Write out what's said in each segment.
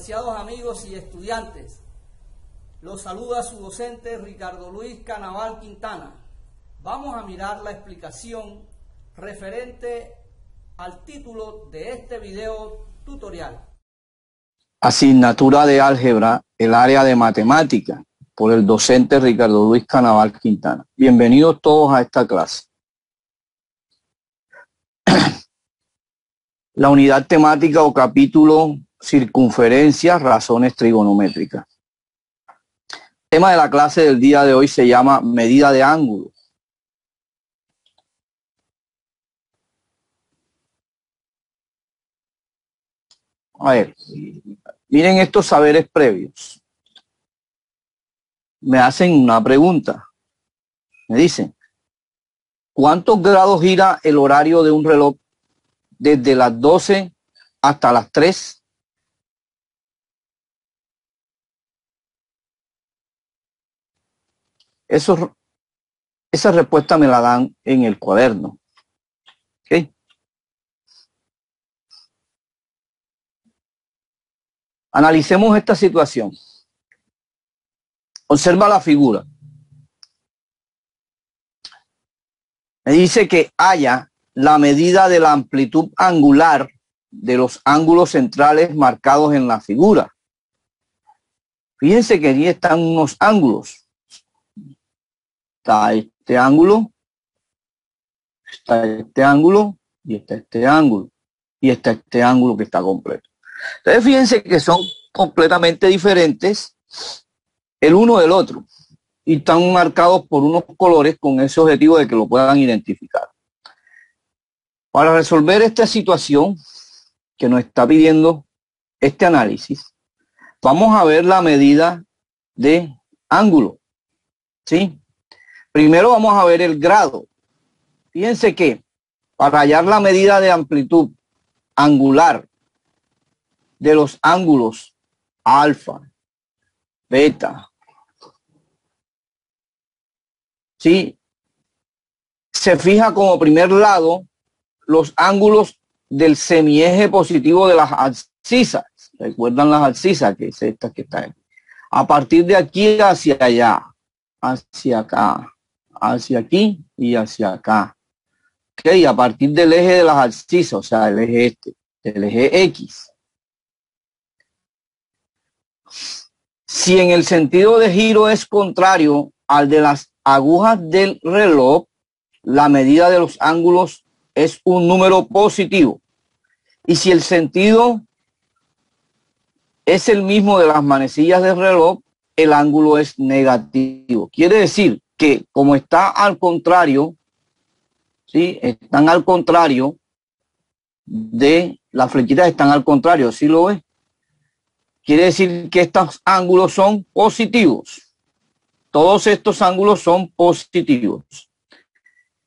Apreciados amigos y estudiantes, los saluda su docente Ricardo Luis Canaval Quintana. Vamos a mirar la explicación referente al título de este video tutorial. Asignatura de álgebra, el área de matemática, por el docente Ricardo Luis Canaval Quintana. Bienvenidos todos a esta clase. La unidad temática o capítulo circunferencias, razones trigonométricas. El tema de la clase del día de hoy se llama medida de ángulo. A ver, miren estos saberes previos. Me hacen una pregunta. Me dicen, ¿cuántos grados gira el horario de un reloj desde las 12 hasta las 3? Esa respuesta me la dan en el cuaderno. ¿Okay? Analicemos esta situación. Observa la figura. Me dice que haya la medida de la amplitud angular de los ángulos centrales marcados en la figura. Fíjense que aquí están unos ángulos. Está este ángulo, está este ángulo y está este ángulo. Y está este ángulo que está completo. Entonces fíjense que son completamente diferentes el uno del otro. Y están marcados por unos colores con ese objetivo de que lo puedan identificar. Para resolver esta situación que nos está pidiendo este análisis, vamos a ver la medida de ángulo. ¿Sí? Primero vamos a ver el grado. Fíjense que para hallar la medida de amplitud angular de los ángulos alfa, beta, ¿sí? Se fija como primer lado los ángulos del semieje positivo de las abscisas. ¿Recuerdan las abscisas? Que es esta que está ahí. A partir de aquí hacia allá, hacia acá, hacia aquí y hacia acá. Ok, a partir del eje de las abscisas, o sea, el eje este, el eje X. Si en el sentido de giro es contrario al de las agujas del reloj, la medida de los ángulos es un número positivo. Y si el sentido es el mismo de las manecillas del reloj, el ángulo es negativo. Quiere decir que como está al contrario, ¿sí? Están al contrario de las flechitas, están al contrario, ¿sí lo ves? Quiere decir que estos ángulos son positivos. Todos estos ángulos son positivos.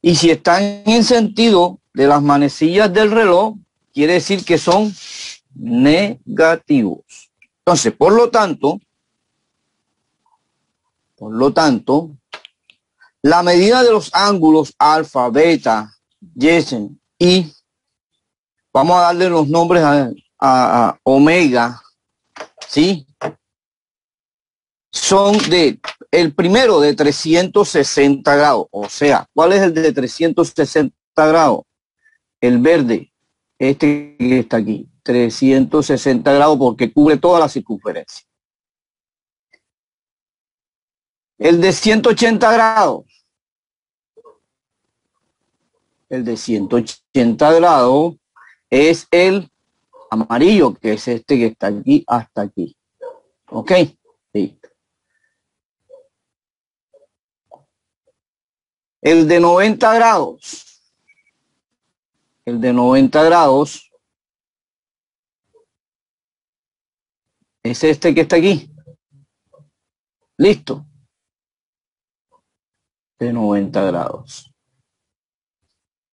Y si están en sentido de las manecillas del reloj, quiere decir que son negativos. Entonces, por lo tanto, la medida de los ángulos alfa, beta, yesen y vamos a darle los nombres a omega, ¿sí? Son el primero de 360 grados. O sea, ¿cuál es el de 360 grados? El verde, este que está aquí, 360 grados porque cubre toda la circunferencia. El de 180 grados. El de 180 grados es el amarillo, que es este que está aquí hasta aquí. ¿Ok? Sí. El de 90 grados. El de 90 grados es este que está aquí. Listo. De 90 grados.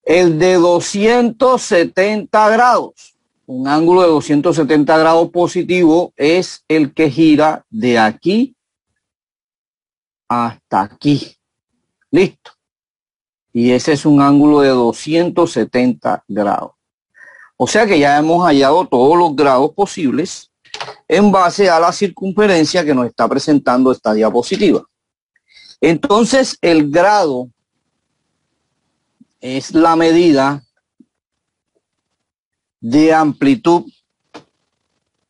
El de 270 grados. Un ángulo de 270 grados positivo es el que gira de aquí hasta aquí. Listo. Y ese es un ángulo de 270 grados. O sea que ya hemos hallado todos los grados posibles en base a la circunferencia que nos está presentando esta diapositiva. Entonces, el grado es la medida de amplitud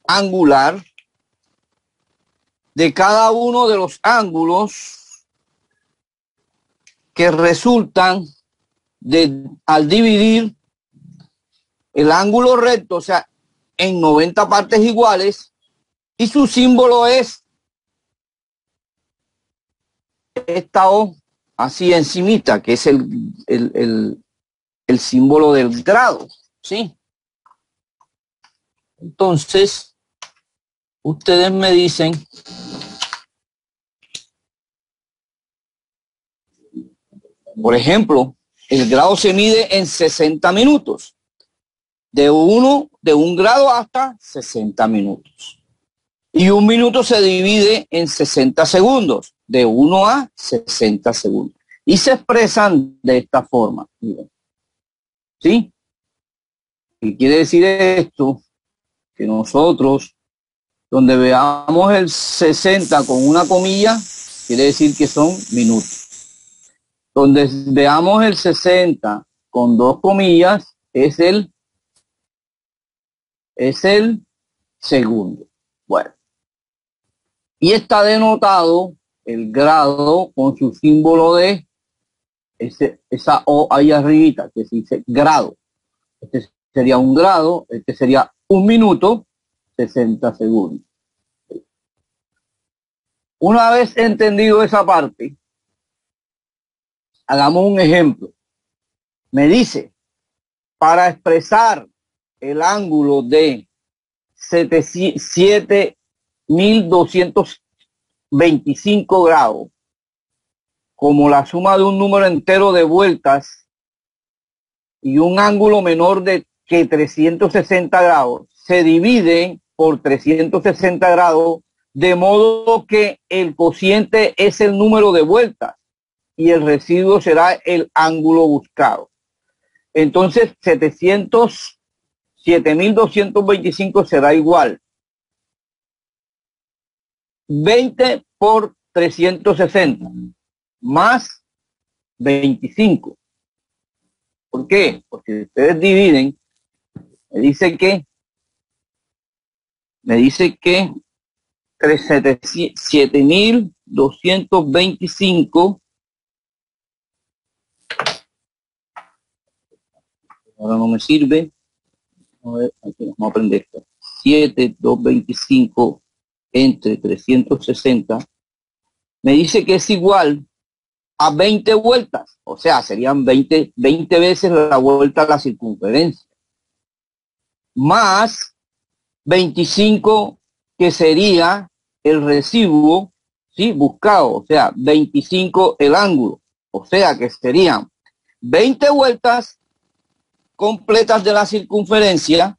angular de cada uno de los ángulos que resultan al dividir el ángulo recto, o sea, en 90 partes iguales, y su símbolo es esta O, así encimita, que es el símbolo del grado, ¿sí? Entonces, ustedes me dicen, por ejemplo, el grado se mide en 60 minutos, de un grado hasta 60 minutos. Y un minuto se divide en 60 segundos, de 1 a 60 segundos. Y se expresan de esta forma. ¿Sí? ¿Qué quiere decir esto? Que nosotros, donde veamos el 60 con una comilla, quiere decir que son minutos. Donde veamos el 60 con dos comillas, es el segundo. Bueno. Y está denotado el grado con su símbolo de esa O ahí arribita, que se dice grado. Este sería un grado, este sería un minuto, 60 segundos. Una vez entendido esa parte, hagamos un ejemplo. Me dice, para expresar el ángulo de 7.225 grados como la suma de un número entero de vueltas y un ángulo menor que 360 grados, se divide por 360 grados, de modo que el cociente es el número de vueltas y el residuo será el ángulo buscado. Entonces, 7.225 será igual 20 por 360 más 25. ¿Por qué? Porque ustedes dividen, me dice que 7.225, ahora no me sirve. A ver, aquí vamos a aprender esto. 7.225 entre 360 me dice que es igual a 20 vueltas, o sea, serían 20 veces la vuelta a la circunferencia, más 25 que sería el residuo, ¿sí? Buscado, o sea, 25 el ángulo, o sea que serían 20 vueltas completas de la circunferencia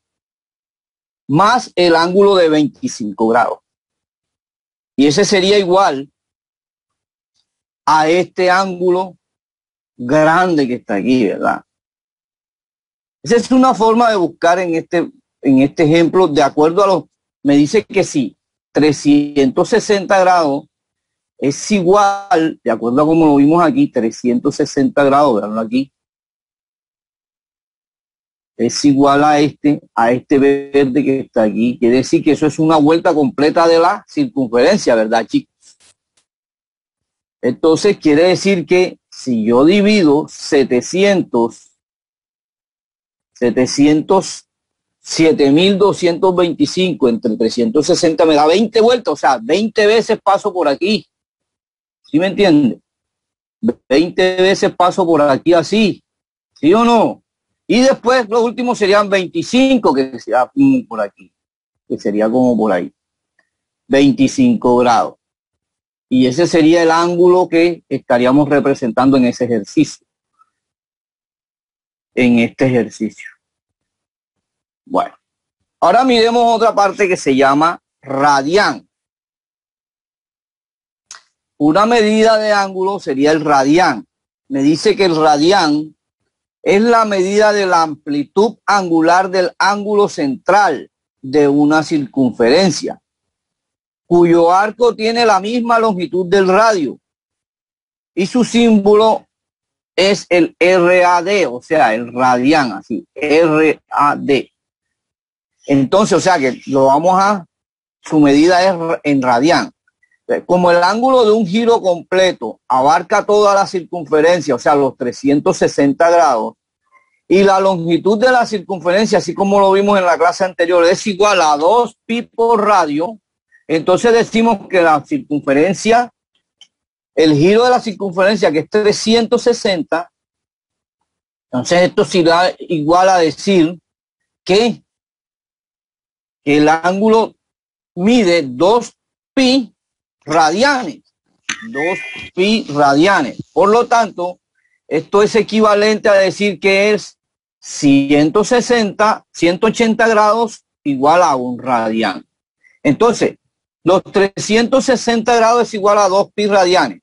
más el ángulo de 25 grados. Y ese sería igual a este ángulo grande que está aquí, ¿verdad? Esa es una forma de buscar en este ejemplo, de acuerdo a los, me dice que sí, 360 grados es igual, de acuerdo a como lo vimos aquí, 360 grados, veanlo aquí, es igual a este verde que está aquí. Quiere decir que eso es una vuelta completa de la circunferencia, ¿verdad, chicos? Entonces quiere decir que si yo divido 7.225 entre 360 me da 20 vueltas, o sea, 20 veces paso por aquí. ¿Sí me entiende? 20 veces paso por aquí así. ¿Sí o no? Y después los últimos serían 25, que sería por aquí, que sería como por ahí. 25 grados. Y ese sería el ángulo que estaríamos representando en ese ejercicio. En este ejercicio. Bueno, ahora miremos otra parte que se llama radián. Una medida de ángulo sería el radián. Me dice que el radián es la medida de la amplitud angular del ángulo central de una circunferencia, cuyo arco tiene la misma longitud del radio y su símbolo es el RAD, o sea, el radián, así, RAD. Entonces, o sea que su medida es en radián. Como el ángulo de un giro completo abarca toda la circunferencia, o sea, los 360 grados, y la longitud de la circunferencia, así como lo vimos en la clase anterior, es igual a 2pi por radio, entonces decimos que la circunferencia, el giro de la circunferencia, que es 360, entonces esto será igual a decir que el ángulo mide 2pi radianes. 2pi radianes. Por lo tanto, esto es equivalente a decir que es 180 grados igual a un radián. Entonces, los 360 grados es igual a 2pi radianes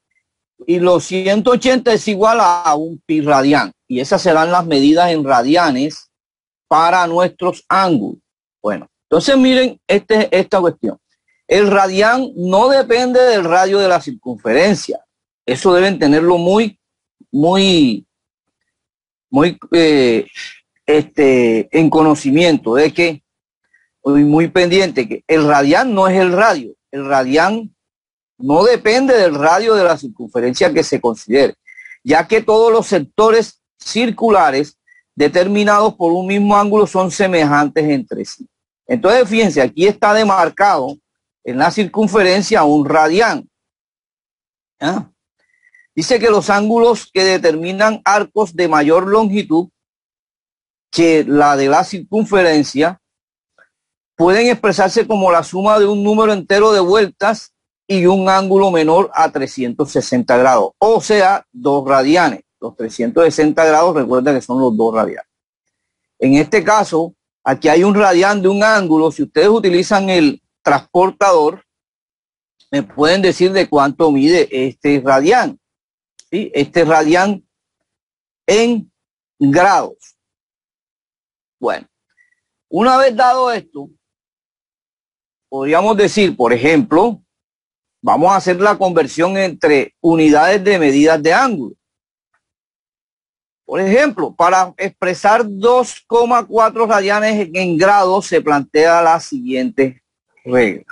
y los 180 es igual a un pi radián. Y esas serán las medidas en radianes para nuestros ángulos. Bueno, entonces miren esta cuestión. El radián no depende del radio de la circunferencia. Eso deben tenerlo muy en conocimiento de que, muy pendiente, que el radián no es el radio. El radián no depende del radio de la circunferencia que se considere, ya que todos los sectores circulares determinados por un mismo ángulo son semejantes entre sí. Entonces, fíjense, aquí está demarcado en la circunferencia un radián. ¿Ah? Dice que los ángulos que determinan arcos de mayor longitud que la de la circunferencia pueden expresarse como la suma de un número entero de vueltas y un ángulo menor a 360 grados, o sea, 2 radianes. Los 360 grados, recuerda que son los 2 radianes. En este caso, aquí hay un radián de un ángulo. Si ustedes utilizan el transportador, me pueden decir de cuánto mide este radián. ¿Sí? Este radián en grados. Bueno, una vez dado esto, podríamos decir, por ejemplo, vamos a hacer la conversión entre unidades de medidas de ángulo. Por ejemplo, para expresar 2,4 radianes en grados se plantea la siguiente regla.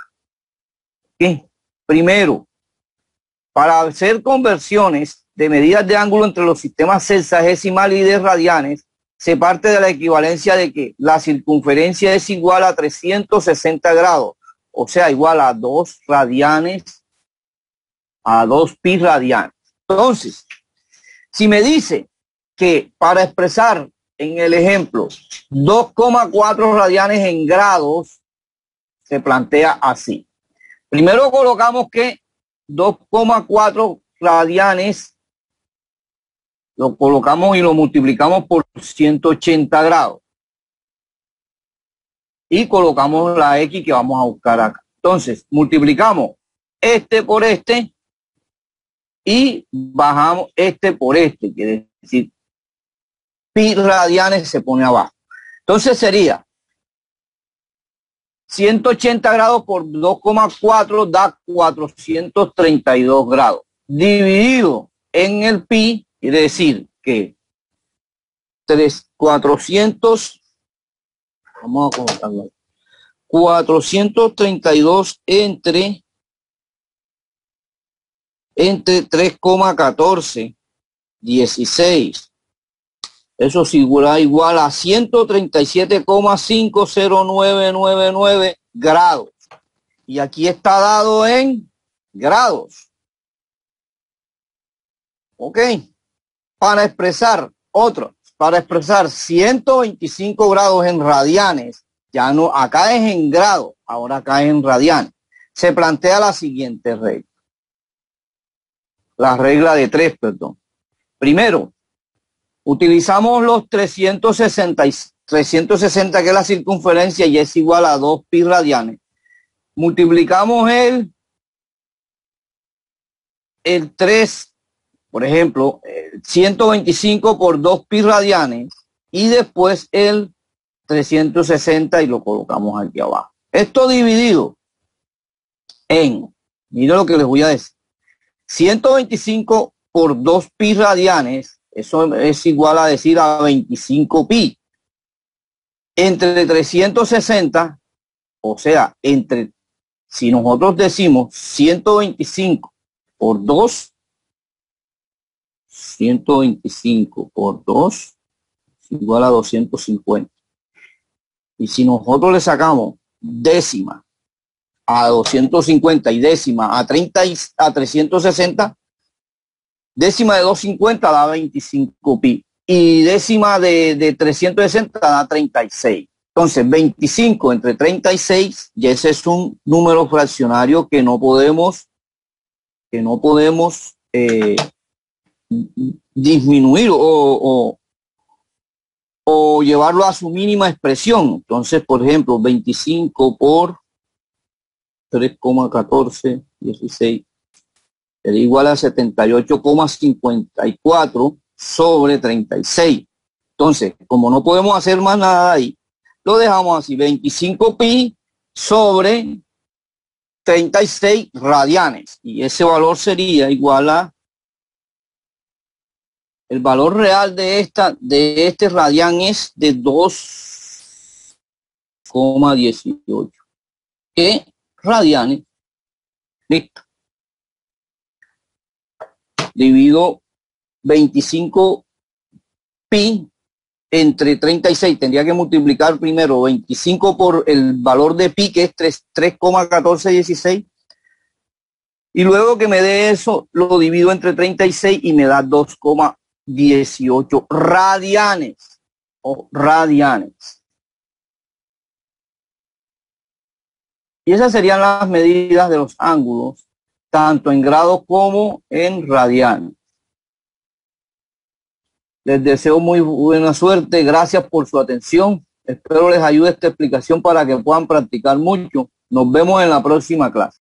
¿Sí? Primero, para hacer conversiones de medidas de ángulo entre los sistemas sexagesimal y de radianes, se parte de la equivalencia de que la circunferencia es igual a 360 grados, o sea, igual a 2 radianes, a 2 pi radianes. Entonces, si me dice que para expresar en el ejemplo 2,4 radianes en grados, se plantea así. Primero colocamos que 2,4 radianes lo colocamos y lo multiplicamos por 180 grados. Y colocamos la X que vamos a buscar acá. Entonces, multiplicamos este por este y bajamos este por este. Quiere decir, pi radianes se pone abajo. Entonces sería 180 grados por 2,4 da 432 grados. Dividido en el pi, quiere decir que 400, vamos a colocarlo, 432 entre 3,14, 16. Eso será igual a 137,50999 grados. Y aquí está dado en grados. Ok. Para expresar 125 grados en radianes, ya no, acá es en grados, ahora acá es en radianes. Se plantea la siguiente regla. La regla de 3, perdón. Primero, utilizamos los 360, que es la circunferencia y es igual a 2 pi radianes. Multiplicamos el 3, por ejemplo, 125 por 2 pi radianes y después el 360 y lo colocamos aquí abajo. Esto dividido en, mira lo que les voy a decir, 125 por 2 pi radianes, eso es igual a decir a 25 pi, entre 360, o sea, entre, si nosotros decimos 125 por 2, 125 por 2 es igual a 250. Y si nosotros le sacamos décima a 250 y décima a 30 a 360, décima de 250 da 25 pi y décima de 360 da 36. Entonces 25 entre 36, y ese es un número fraccionario que no podemos disminuir o llevarlo a su mínima expresión. Entonces, por ejemplo, 25 por 3,1416 sería igual a 78,54 sobre 36. Entonces, como no podemos hacer más nada ahí, lo dejamos así, 25 pi sobre 36 radianes. Y ese valor sería igual a el valor real de este radián es de 2,18. ¿Qué radianes? Listo. Divido 25 pi entre 36. Tendría que multiplicar primero 25 por el valor de pi, que es 3,1416. Y luego que me dé eso, lo divido entre 36 y me da 2,18 radianes o radianes. Y esas serían las medidas de los ángulos, tanto en grados como en radianes. Les deseo muy buena suerte. Gracias por su atención. Espero les ayude esta explicación para que puedan practicar mucho. Nos vemos en la próxima clase.